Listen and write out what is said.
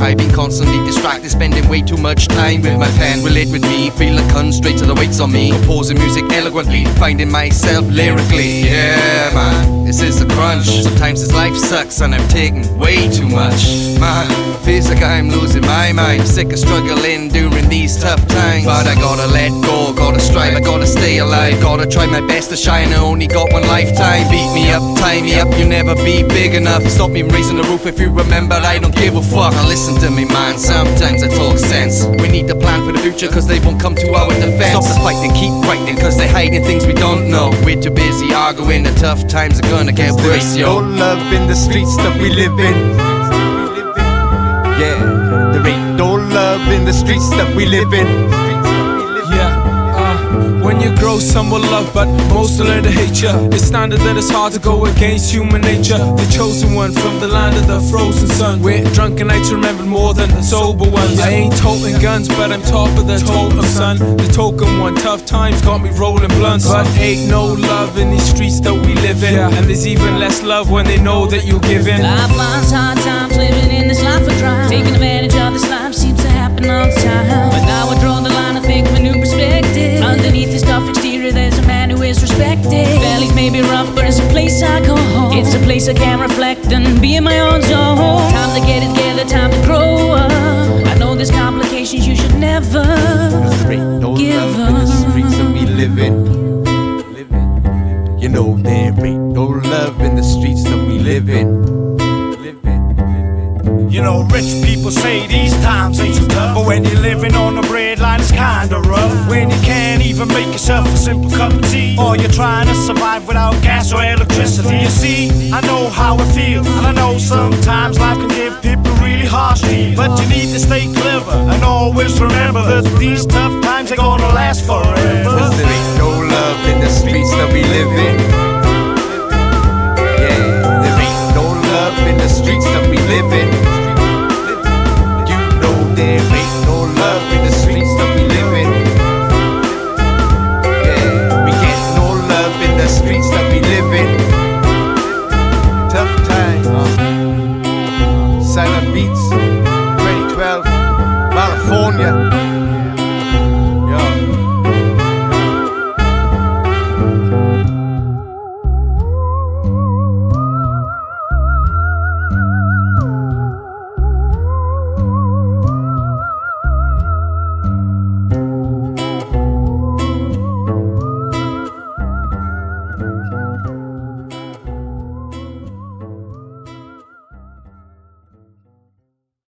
I've been constantly distracted, spending way too much time with my pen. Relate with me, feel a cunt straight to the weights on me. Composing music eloquently, finding myself lyrically. Yeah, man, this is a crunch. Sometimes this life sucks and I'm taking way too much. Man, feels like I'm losing my mind. Sick of struggling during these tough times. But I gotta let go, gotta strive, I gotta stay alive. Gotta try my best to shine, I only got one lifetime. Beat me up, tie me up, you'll never be big enough. Stop me raising the roof if you remember, I don't give a fuck. Now listen to me, man, sometimes I talk sense. We need to plan for the future cause they won't come to our defense. Stop the fighting, keep fighting cause they hiding things we don't know. We're too busy arguing, the tough times are gonna get worse, yo. There ain't no love in the streets that we live in. Yeah, there ain't no love in the streets that we live in. When you grow, some will love, but most will learn to hate ya. It's standard that it's hard to go against human nature. The chosen one from the land of the frozen sun, where drunken nights remembered more than the sober ones. I ain't toting guns, but I'm top of the totem, son. The token one, tough times got me rolling blunts. But ain't no love in these streets that we live in. And there's even less love when they know that you're giving. Lifelines, hard times, living in this life of crime. Taking advantage of this life seems to happen all the time. But now I draw the line, I think of a new perspective. Underneath this tough exterior, there's a man who is respected. Valleys may be rough, but it's a place I go home. It's a place I can reflect and be in my own zone. Time to get it together, time to grow up. I know there's complications, you should never There ain't no give love in the streets that we live in. You know there ain't no love in the streets that we live in. You know, rich people say these times ain't so tough, but when you're living on the breadline, it's kinda rough. When you can't even make yourself a simple cup of tea, or you're trying to survive without gas or electricity. You see, I know how it feels, and I know sometimes life can give people really harsh treatment. But you need to stay clever and always remember that these tough times ain't gonna last forever. Cause there ain't no love in the streets that we live in. Yeah, there ain't no love in the streets that we live in. You know there ain't